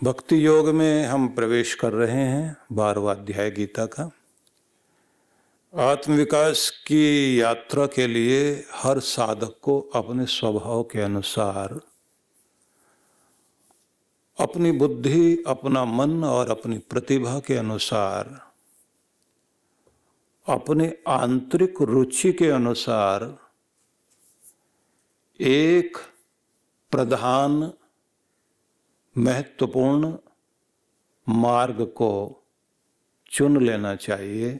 भक्ति योग में हम प्रवेश कर रहे हैं 12वां अध्याय गीता का। आत्मविकास की यात्रा के लिए हर साधक को अपने स्वभाव के अनुसार अपनी बुद्धि, अपना मन और अपनी प्रतिभा के अनुसार, अपने आंतरिक रुचि के अनुसार एक प्रधान महत्वपूर्ण मार्ग को चुन लेना चाहिए,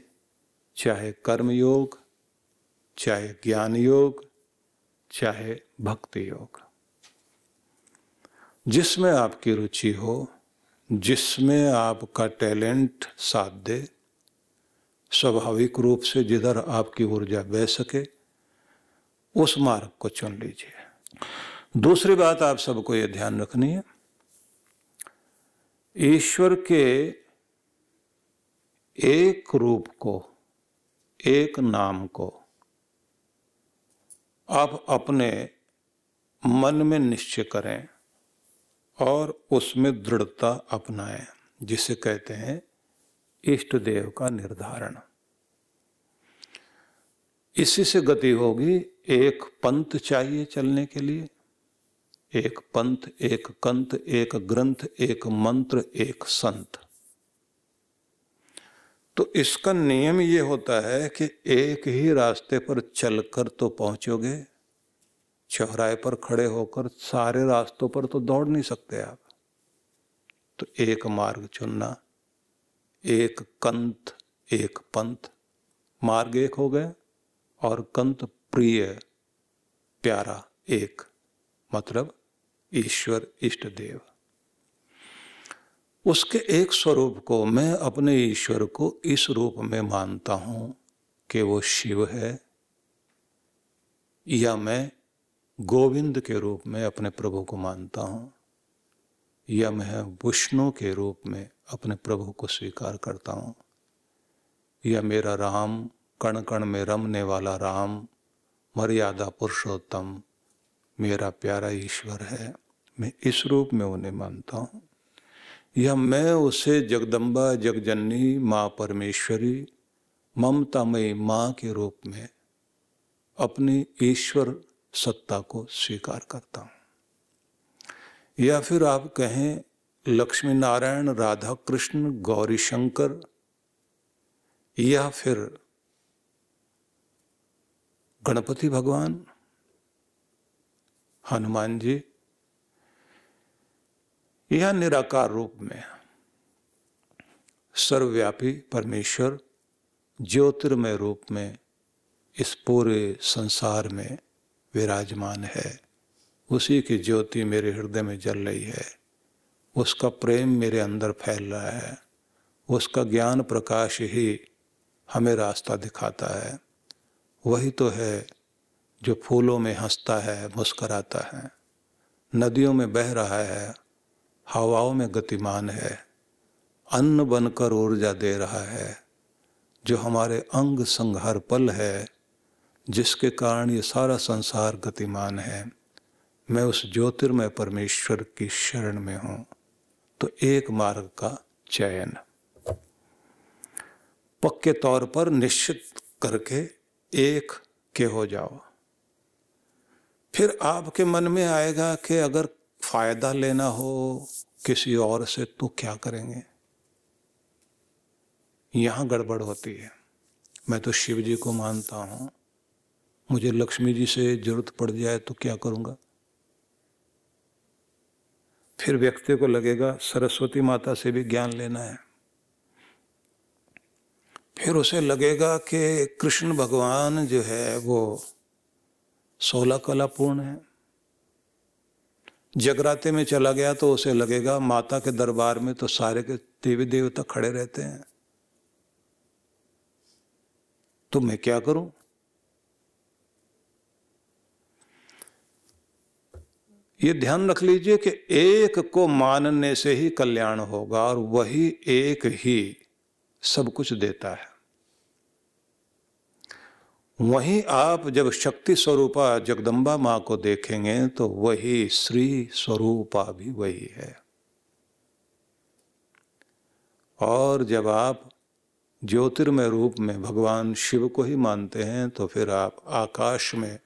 चाहे कर्म योग, चाहे ज्ञान योग, चाहे भक्ति योग। जिसमें आपकी रुचि हो, जिसमें आपका टैलेंट साथ दे, स्वाभाविक रूप से जिधर आपकी ऊर्जा बह सके, उस मार्ग को चुन लीजिए। दूसरी बात आप सबको यह ध्यान रखनी है, ईश्वर के एक रूप को, एक नाम को आप अपने मन में निश्चय करें और उसमें दृढ़ता अपनाएं, जिसे कहते हैं इष्ट देव का निर्धारण। इसी से गति होगी। एक पंथ चाहिए चलने के लिए, एक पंथ, एक कंथ, एक ग्रंथ, एक मंत्र, एक संत। तो इसका नियम ये होता है कि एक ही रास्ते पर चलकर तो पहुंचोगे, चौराहे पर खड़े होकर सारे रास्तों पर तो दौड़ नहीं सकते आप। तो एक मार्ग चुनना, एक कंथ, एक पंथ। मार्ग एक हो गया और कंथ प्रिय, प्यारा एक, मतलब ईश्वर, इष्ट देव। उसके एक स्वरूप को, मैं अपने ईश्वर को इस रूप में मानता हूं कि वो शिव है, या मैं गोविंद के रूप में अपने प्रभु को मानता हूं, या मैं विष्णु के रूप में अपने प्रभु को स्वीकार करता हूं, या मेरा राम, कण कण में रमने वाला राम, मर्यादा पुरुषोत्तम, मेरा प्यारा ईश्वर है, मैं इस रूप में उन्हें मानता हूं, या मैं उसे जगदम्बा, जगजननी, माँ परमेश्वरी, ममतामयी माँ के रूप में अपनी ईश्वर सत्ता को स्वीकार करता हूं। या फिर आप कहें लक्ष्मी नारायण, राधा कृष्ण, गौरी शंकर, या फिर गणपति भगवान, हनुमान जी, या निराकार रूप में सर्वव्यापी परमेश्वर ज्योतिर्मय रूप में इस पूरे संसार में विराजमान है। उसी की ज्योति मेरे हृदय में जल रही है, उसका प्रेम मेरे अंदर फैल रहा है, उसका ज्ञान प्रकाश ही हमें रास्ता दिखाता है। वही तो है जो फूलों में हंसता है, मुस्कराता है, नदियों में बह रहा है, हवाओं में गतिमान है, अन्न बनकर ऊर्जा दे रहा है, जो हमारे अंग संग हर पल है, जिसके कारण ये सारा संसार गतिमान है। मैं उस ज्योतिर्मय परमेश्वर की शरण में हूँ। तो एक मार्ग का चयन पक्के तौर पर निश्चित करके एक के हो जाओ। फिर आपके मन में आएगा कि अगर फायदा लेना हो किसी और से तो क्या करेंगे। यहां गड़बड़ होती है। मैं तो शिव जी को मानता हूं, मुझे लक्ष्मी जी से जरूरत पड़ जाए तो क्या करूंगा। फिर व्यक्ति को लगेगा सरस्वती माता से भी ज्ञान लेना है। फिर उसे लगेगा कि कृष्ण भगवान जो है वो 16 कला पूर्ण है। जगराते में चला गया तो उसे लगेगा माता के दरबार में तो सारे के देवी देवता खड़े रहते हैं, तो मैं क्या करूं। ये ध्यान रख लीजिए कि एक को मानने से ही कल्याण होगा और वही एक ही सब कुछ देता है। वहीं आप जब शक्ति स्वरूपा जगदम्बा माँ को देखेंगे तो वही श्री स्वरूपा भी वही है। और जब आप ज्योतिर्मय रूप में भगवान शिव को ही मानते हैं तो फिर आप आकाश में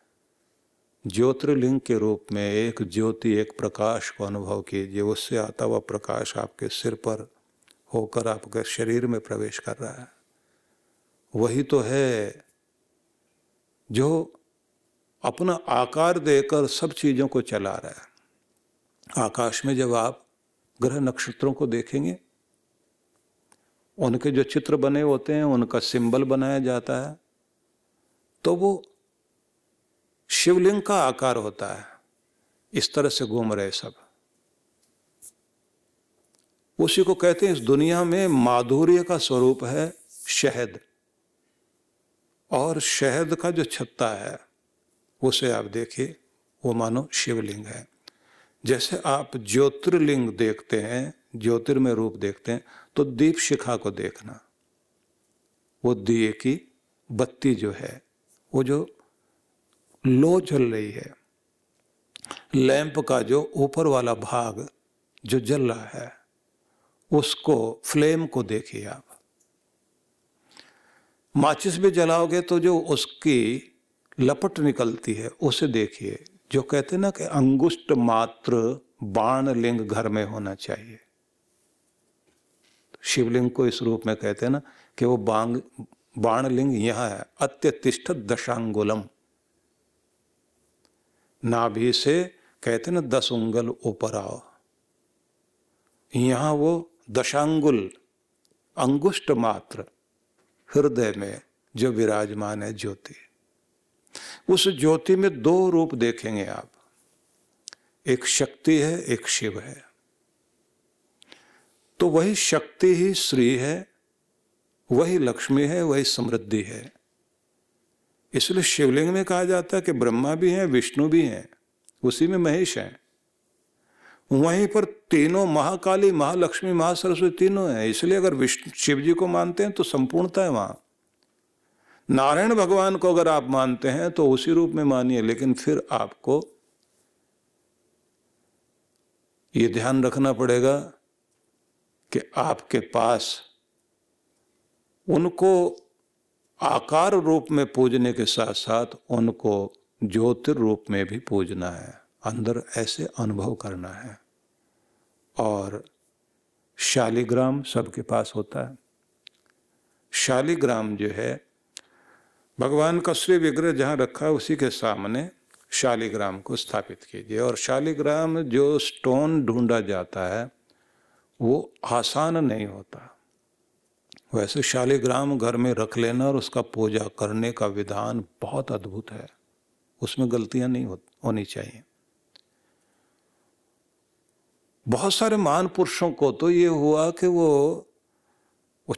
ज्योतिर्लिंग के रूप में एक ज्योति, एक प्रकाश को अनुभव कीजिए। उससे आता हुआ प्रकाश आपके सिर पर होकर आपके शरीर में प्रवेश कर रहा है। वही तो है जो अपना आकार देकर सब चीजों को चला रहा है। आकाश में जब आप ग्रह नक्षत्रों को देखेंगे, उनके जो चित्र बने होते हैं, उनका सिंबल बनाया जाता है, तो वो शिवलिंग का आकार होता है। इस तरह से घूम रहे सब। उसी को कहते हैं इस दुनिया में माधुर्य का स्वरूप है शहद, और शहद का जो छत्ता है उसे आप देखिए, वो मानो शिवलिंग है। जैसे आप ज्योतिर्लिंग देखते हैं, ज्योतिर्मय रूप देखते हैं, तो दीप शिखा को देखना। वो दिए की बत्ती जो है, वो जो लो जल रही है, लैंप का जो ऊपर वाला भाग जो जल रहा है, उसको, फ्लेम को देखिए आप। माचिस भी जलाओगे तो जो उसकी लपट निकलती है उसे देखिए। जो कहते हैं ना कि अंगुष्ठ मात्र बाण लिंग घर में होना चाहिए। शिवलिंग को इस रूप में कहते हैं ना कि वो बाण लिंग यहां है। अत्यतिष्ठ दशांगुलम, नाभि से कहते हैं ना 10 उंगल ऊपर आओ, यहां वो दशांगुल अंगुष्ठ मात्र हृदय में जो विराजमान है ज्योति। उस ज्योति में 2 रूप देखेंगे आप, एक शक्ति है, एक शिव है। तो वही शक्ति ही श्री है, वही लक्ष्मी है, वही समृद्धि है। इसलिए शिवलिंग में कहा जाता है कि ब्रह्मा भी हैं, विष्णु भी हैं, उसी में महेश हैं। वहीं पर तीनों महाकाली, महालक्ष्मी, महासरस्वती तीनों हैं। इसलिए अगर विष्णु शिव जी को मानते हैं तो संपूर्णता है वहां। नारायण भगवान को अगर आप मानते हैं तो उसी रूप में मानिए, लेकिन फिर आपको ये ध्यान रखना पड़ेगा कि आपके पास उनको आकार रूप में पूजने के साथ साथ उनको ज्योतिर रूप में भी पूजना है, अंदर ऐसे अनुभव करना है। और शालिग्राम सबके पास होता है। शालिग्राम जो है, भगवान का श्री विग्रह जहाँ रखा है उसी के सामने शालिग्राम को स्थापित कीजिए। और शालिग्राम जो स्टोन ढूंढा जाता है वो आसान नहीं होता। वैसे शालिग्राम घर में रख लेना और उसका पूजा करने का विधान बहुत अद्भुत है, उसमें गलतियां नहीं होनी चाहिए। बहुत सारे महान पुरुषों को तो ये हुआ कि वो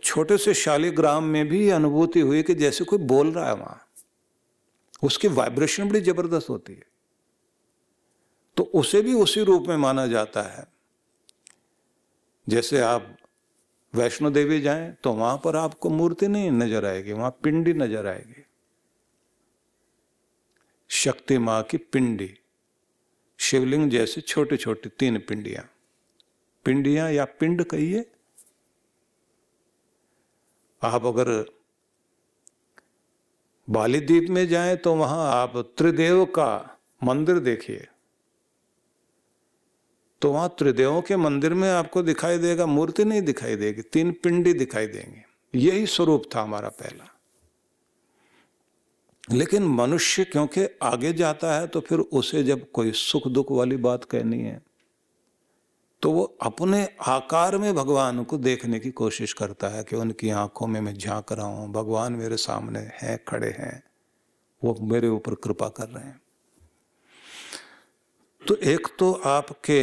छोटे से शालिग्राम में भी अनुभूति हुई कि जैसे कोई बोल रहा है वहां, उसकी वाइब्रेशन बड़ी जबरदस्त होती है। तो उसे भी उसी रूप में माना जाता है। जैसे आप वैष्णो देवी जाएं तो वहां पर आपको मूर्ति नहीं नजर आएगी, वहां पिंडी नजर आएगी, शक्ति मां की पिंडी। शिवलिंग जैसे छोटे छोटे 3 पिंडियां या पिंड कहिए। आप अगर बाली द्वीप में जाएं तो वहां आप त्रिदेव का मंदिर देखिए, तो वहां त्रिदेवों के मंदिर में आपको दिखाई देगा, मूर्ति नहीं दिखाई देगी, 3 पिंडी दिखाई देंगे। यही स्वरूप था हमारा पहला। लेकिन मनुष्य क्योंकि आगे जाता है तो फिर उसे जब कोई सुख दुख वाली बात कहनी है तो वो अपने आकार में भगवान को देखने की कोशिश करता है कि उनकी आंखों में मैं झांक रहा हूं, भगवान मेरे सामने हैं, खड़े हैं, वो मेरे ऊपर कृपा कर रहे हैं। तो एक तो आपके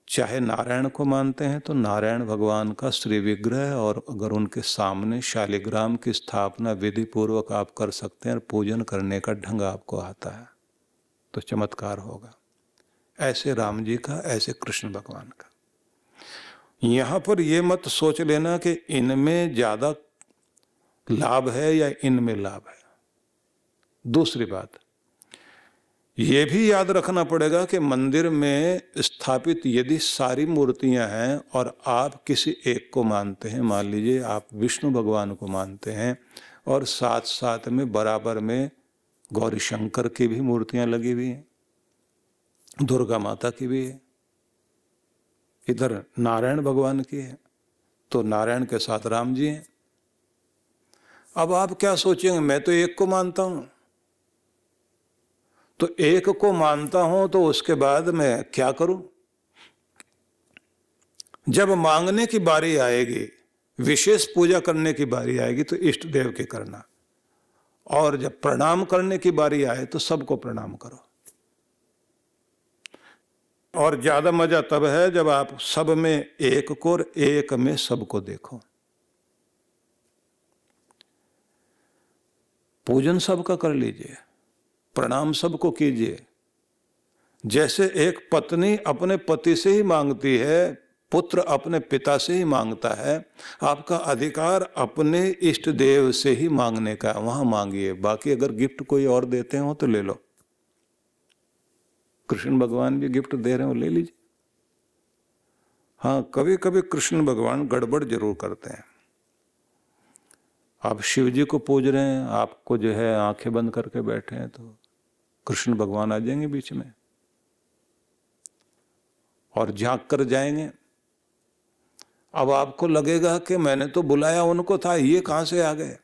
चाहे नारायण को मानते हैं तो नारायण भगवान का श्री विग्रह, और अगर उनके सामने शालिग्राम की स्थापना विधि पूर्वक आप कर सकते हैं, पूजन करने का ढंग आपको आता है तो चमत्कार होगा। ऐसे राम जी का, ऐसे कृष्ण भगवान का। यहां पर यह मत सोच लेना कि इनमें ज्यादा लाभ है या इनमें लाभ है। दूसरी बात, ये भी याद रखना पड़ेगा कि मंदिर में स्थापित यदि सारी मूर्तियां हैं और आप किसी एक को मानते हैं, मान लीजिए आप विष्णु भगवान को मानते हैं और साथ साथ में बराबर में गौरी शंकर की भी मूर्तियां लगी हुई हैं, दुर्गा माता की भी है, इधर नारायण भगवान की है, तो नारायण के साथ राम जी हैं। अब आप क्या सोचेंगे, मैं तो एक को मानता हूं, तो एक को मानता हूं तो उसके बाद मैं क्या करूं? जब मांगने की बारी आएगी, विशेष पूजा करने की बारी आएगी तो इष्ट देव के करना, और जब प्रणाम करने की बारी आए तो सबको प्रणाम करो। और ज्यादा मजा तब है जब आप सब में एक को और एक में सबको देखो। पूजन सबका कर लीजिए, प्रणाम सबको कीजिए। जैसे एक पत्नी अपने पति से ही मांगती है, पुत्र अपने पिता से ही मांगता है, आपका अधिकार अपने इष्ट देव से ही मांगने का, वहां मांगिए। बाकी अगर गिफ्ट कोई और देते हो तो ले लो। कृष्ण भगवान भी गिफ्ट दे रहे हो, ले लीजिए। हाँ, कभी कभी कृष्ण भगवान गड़बड़ जरूर करते हैं। आप शिव जी को पूज रहे हैं, आपको जो है आंखें बंद करके बैठे हैं, तो कृष्ण भगवान आ जाएंगे बीच में और झांक कर जाएंगे। अब आपको लगेगा कि मैंने तो बुलाया उनको था, ये कहां से आ गए।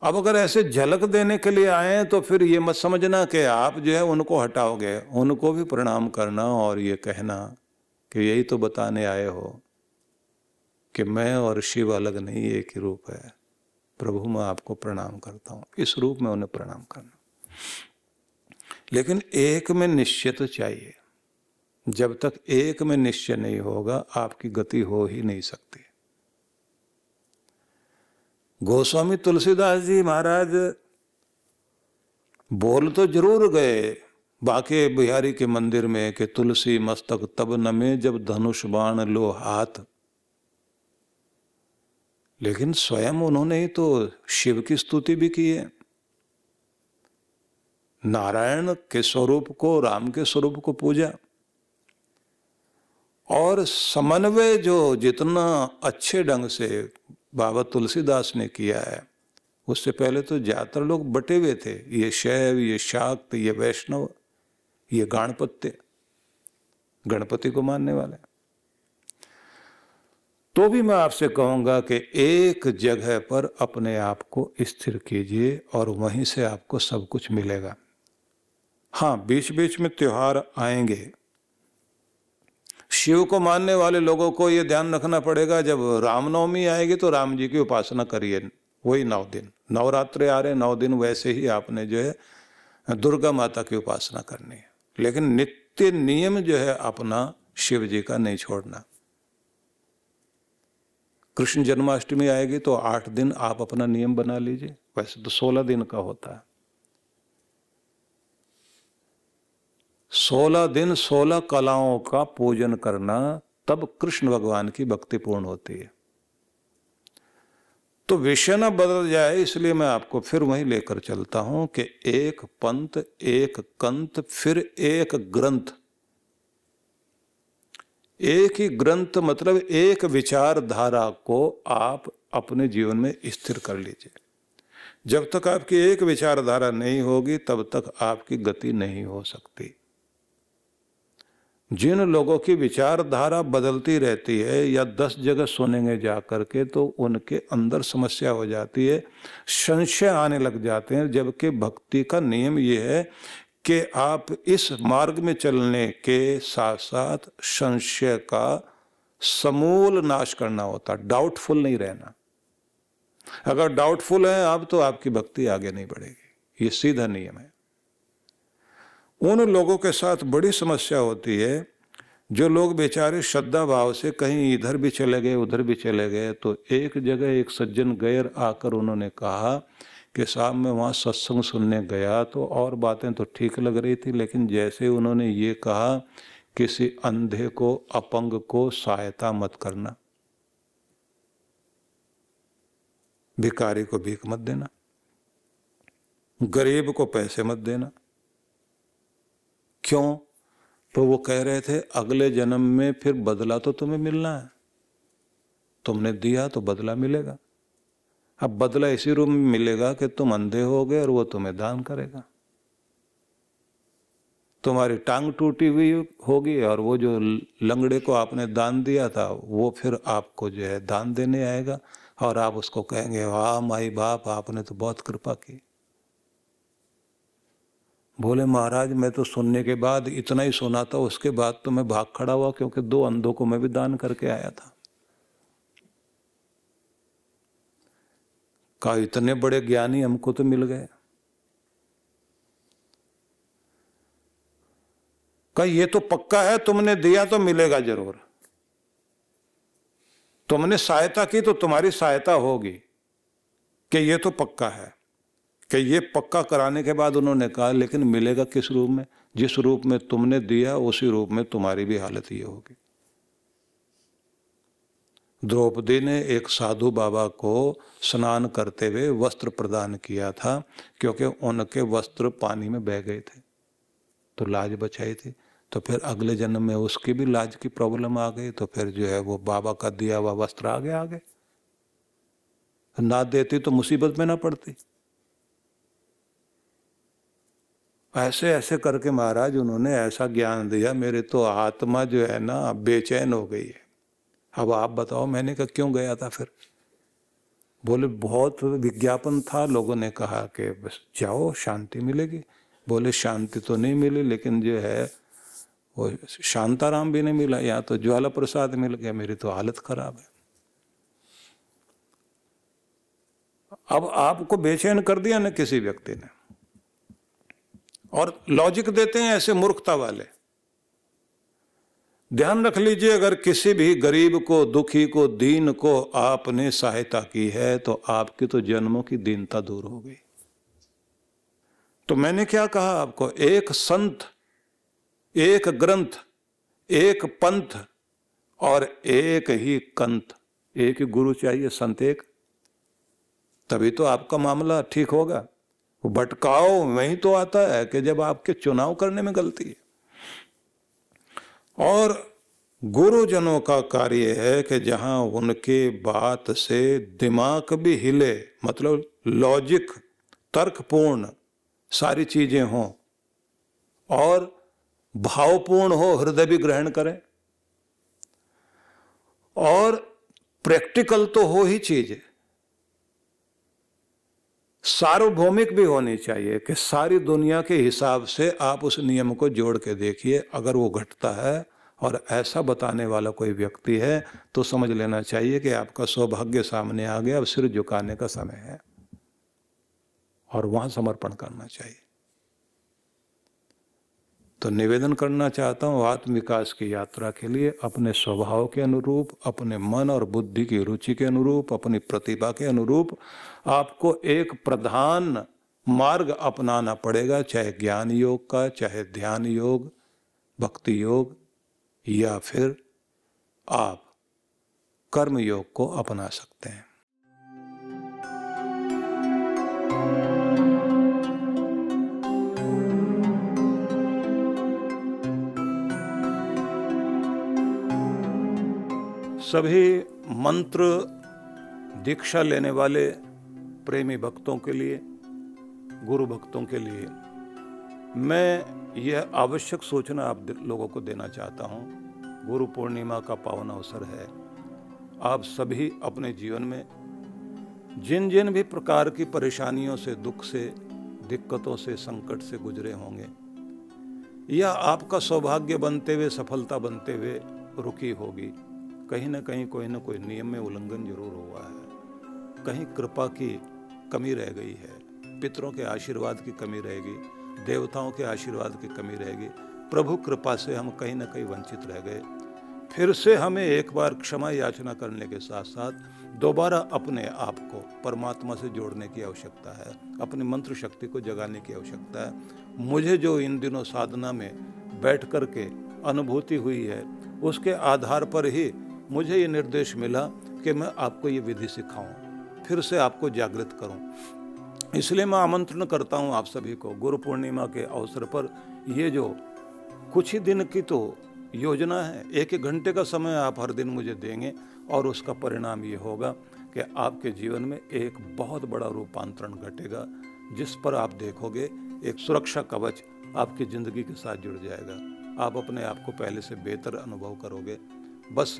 अब अगर ऐसे झलक देने के लिए आए तो फिर ये मत समझना कि आप जो है उनको हटाओगे। उनको भी प्रणाम करना और ये कहना कि यही तो बताने आए हो कि मैं और शिव अलग नहीं, एक ही रूप है। प्रभु मैं आपको प्रणाम करता हूं, इस रूप में उन्हें प्रणाम करना। लेकिन एक में निश्चय तो चाहिए। जब तक एक में निश्चय नहीं होगा आपकी गति हो ही नहीं सकती। गोस्वामी तुलसीदास जी महाराज बोल तो जरूर गए बाके बिहारी के मंदिर में कि तुलसी मस्तक तब नमे जब धनुष बाण लो हाथ, लेकिन स्वयं उन्होंने ही तो शिव की स्तुति भी की है। नारायण के स्वरूप को, राम के स्वरूप को पूजा। और समन्वय जो जितना अच्छे ढंग से बाबा तुलसीदास ने किया है, उससे पहले तो ज्यादातर लोग बटे हुए थे, ये शैव, ये शाक्त, ये वैष्णव, ये गाणपत्य, गणपति को मानने वाले। तो भी मैं आपसे कहूंगा कि एक जगह पर अपने आप को स्थिर कीजिए और वहीं से आपको सब कुछ मिलेगा। हाँ, बीच बीच में त्योहार आएंगे। शिव को मानने वाले लोगों को यह ध्यान रखना पड़ेगा, जब रामनवमी आएगी तो राम जी की उपासना करिए, वही 9 दिन। नवरात्रे आ रहे 9 दिन, वैसे ही आपने जो है दुर्गा माता की उपासना करनी है। लेकिन नित्य नियम जो है अपना शिव जी का नहीं छोड़ना। कृष्ण जन्माष्टमी आएगी तो 8 दिन आप अपना नियम बना लीजिए, वैसे तो 16 दिन का होता है। 16 दिन 16 कलाओं का पूजन करना, तब कृष्ण भगवान की भक्ति पूर्ण होती है। तो विषय न बदल जाए, इसलिए मैं आपको फिर वहीं लेकर चलता हूं कि एक पंथ, एक कंत, फिर एक ग्रंथ। एक ही ग्रंथ मतलब एक विचारधारा को आप अपने जीवन में स्थिर कर लीजिए। जब तक आपकी एक विचारधारा नहीं होगी तब तक आपकी गति नहीं हो सकती। जिन लोगों की विचारधारा बदलती रहती है या 10 जगह सुनेंगे जा करके, तो उनके अंदर समस्या हो जाती है, संशय आने लग जाते हैं। जबकि भक्ति का नियम ये है कि आप इस मार्ग में चलने के साथ साथ संशय का समूल नाश करना होता, डाउटफुल नहीं रहना। अगर डाउटफुल है आप तो आपकी भक्ति आगे नहीं बढ़ेगी, ये सीधा नियम है। उन लोगों के साथ बड़ी समस्या होती है जो लोग बेचारे श्रद्धा भाव से कहीं इधर भी चले गए उधर भी चले गए। तो एक जगह एक सज्जन गैर आकर उन्होंने कहा कि साहब मैं वहाँ सत्संग सुनने गया तो और बातें तो ठीक लग रही थी, लेकिन जैसे उन्होंने ये कहा किसी अंधे को, अपंग को सहायता मत करना, भिखारी को भीख मत देना, गरीब को पैसे मत देना, क्यों? तो वो कह रहे थे अगले जन्म में फिर बदला तो तुम्हें मिलना है, तुमने दिया तो बदला मिलेगा। अब बदला इसी रूप में मिलेगा कि तुम अंधे हो गए और वो तुम्हें दान करेगा। तुम्हारी टांग टूटी हुई होगी और वो जो लंगड़े को आपने दान दिया था वो फिर आपको जो है दान देने आएगा और आप उसको कहेंगे वाह माई बाप, आपने तो बहुत कृपा की। बोले महाराज मैं तो सुनने के बाद इतना ही सुना था, उसके बाद तो मैं भाग खड़ा हुआ क्योंकि 2 अंधों को मैं भी दान करके आया था। कहा इतने बड़े ज्ञानी हमको तो मिल गए। कहा ये तो पक्का है, तुमने दिया तो मिलेगा जरूर, तुमने सहायता की तो तुम्हारी सहायता होगी, कि ये तो पक्का है। कि ये पक्का कराने के बाद उन्होंने कहा लेकिन मिलेगा किस रूप में? जिस रूप में तुमने दिया उसी रूप में तुम्हारी भी हालत ये होगी। द्रौपदी ने एक साधु बाबा को स्नान करते हुए वस्त्र प्रदान किया था क्योंकि उनके वस्त्र पानी में बह गए थे, तो लाज बचाई थी। तो फिर अगले जन्म में उसकी भी लाज की प्रॉब्लम आ गई, तो फिर जो है वो बाबा का दिया हुआ वस्त्र आगे ना देती तो मुसीबत में ना पड़ती। ऐसे ऐसे करके महाराज उन्होंने ऐसा ज्ञान दिया, मेरे तो आत्मा जो है ना बेचैन हो गई है। अब आप बताओ, मैंने कहा क्यों गया था फिर? बोले बहुत विज्ञापन था, लोगों ने कहा कि बस जाओ शांति मिलेगी। बोले शांति तो नहीं मिली, लेकिन जो है वो शांताराम भी नहीं मिला, या तो ज्वाला प्रसाद मिल गया। मेरी तो हालत खराब है। अब आपको बेचैन कर दिया ना किसी व्यक्ति ने, और लॉजिक देते हैं ऐसे मूर्खता वाले। ध्यान रख लीजिए, अगर किसी भी गरीब को, दुखी को, दीन को आपने सहायता की है तो आपकी तो जन्मों की दीनता दूर हो गई। तो मैंने क्या कहा आपको, एक संत, एक ग्रंथ, एक पंथ और एक ही कंथ, एक ही गुरु चाहिए, संत एक, तभी तो आपका मामला ठीक होगा। वो भटकाओ वही तो आता है कि जब आपके चुनाव करने में गलती है। और गुरुजनों का कार्य है कि जहां उनके बात से दिमाग भी हिले, मतलब लॉजिक, तर्कपूर्ण सारी चीजें हों और भावपूर्ण हो, हृदय भी ग्रहण करें, और प्रैक्टिकल तो हो ही चीज, सार्वभौमिक भी होनी चाहिए कि सारी दुनिया के हिसाब से आप उस नियम को जोड़ के देखिए। अगर वो घटता है और ऐसा बताने वाला कोई व्यक्ति है तो समझ लेना चाहिए कि आपका सौभाग्य सामने आ गया, अब सिर झुकाने का समय है और वहां समर्पण करना चाहिए। तो निवेदन करना चाहता हूँ, आत्म विकास की यात्रा के लिए अपने स्वभाव के अनुरूप, अपने मन और बुद्धि की रुचि के अनुरूप, अपनी प्रतिभा के अनुरूप आपको एक प्रधान मार्ग अपनाना पड़ेगा, चाहे ज्ञान योग का, चाहे ध्यान योग, भक्ति योग, या फिर आप कर्म योग को अपना सकते हैं। सभी मंत्र दीक्षा लेने वाले प्रेमी भक्तों के लिए, गुरु भक्तों के लिए मैं यह आवश्यक सूचना आप लोगों को देना चाहता हूँ। गुरु पूर्णिमा का पावन अवसर है। आप सभी अपने जीवन में जिन जिन भी प्रकार की परेशानियों से, दुख से, दिक्कतों से, संकट से गुजरे होंगे, या आपका सौभाग्य बनते हुए, सफलता बनते हुए रुकी होगी, कहीं ना कहीं कोई ना कोई नियम में उल्लंघन जरूर हुआ है, कहीं कृपा की कमी रह गई है, पितरों के आशीर्वाद की कमी रहेगी, देवताओं के आशीर्वाद की कमी रहेगी, प्रभु कृपा से हम कहीं ना कहीं वंचित रह गए। फिर से हमें एक बार क्षमा याचना करने के साथ साथ दोबारा अपने आप को परमात्मा से जोड़ने की आवश्यकता है, अपनी मंत्र शक्ति को जगाने की आवश्यकता है। मुझे जो इन दिनों साधना में बैठ कर के अनुभूति हुई है, उसके आधार पर ही मुझे ये निर्देश मिला कि मैं आपको ये विधि सिखाऊं, फिर से आपको जागृत करूं। इसलिए मैं आमंत्रण करता हूं आप सभी को, गुरु पूर्णिमा के अवसर पर ये जो कुछ ही दिन की तो योजना है, 1-1 घंटे का समय आप हर दिन मुझे देंगे और उसका परिणाम ये होगा कि आपके जीवन में एक बहुत बड़ा रूपांतरण घटेगा, जिस पर आप देखोगे एक सुरक्षा कवच आपकी ज़िंदगी के साथ जुड़ जाएगा। आप अपने आप को पहले से बेहतर अनुभव करोगे। बस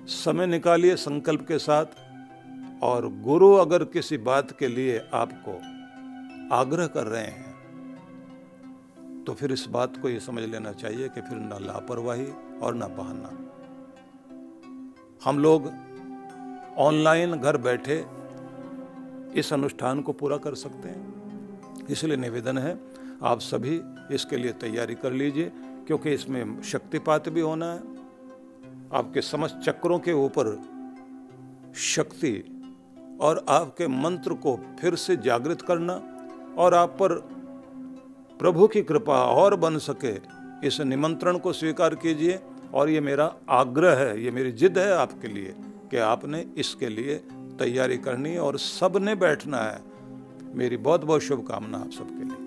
समय निकालिए संकल्प के साथ, और गुरु अगर किसी बात के लिए आपको आग्रह कर रहे हैं तो फिर इस बात को ये समझ लेना चाहिए कि फिर ना लापरवाही और ना बहाना। हम लोग ऑनलाइन घर बैठे इस अनुष्ठान को पूरा कर सकते हैं, इसलिए निवेदन है आप सभी इसके लिए तैयारी कर लीजिए, क्योंकि इसमें शक्तिपात भी होना है। आपके समस्त चक्रों के ऊपर शक्ति और आपके मंत्र को फिर से जागृत करना, और आप पर प्रभु की कृपा और बन सके, इस निमंत्रण को स्वीकार कीजिए। और ये मेरा आग्रह है, ये मेरी जिद है आपके लिए कि आपने इसके लिए तैयारी करनी है और सबने बैठना है। मेरी बहुत बहुत शुभकामना आप सबके लिए।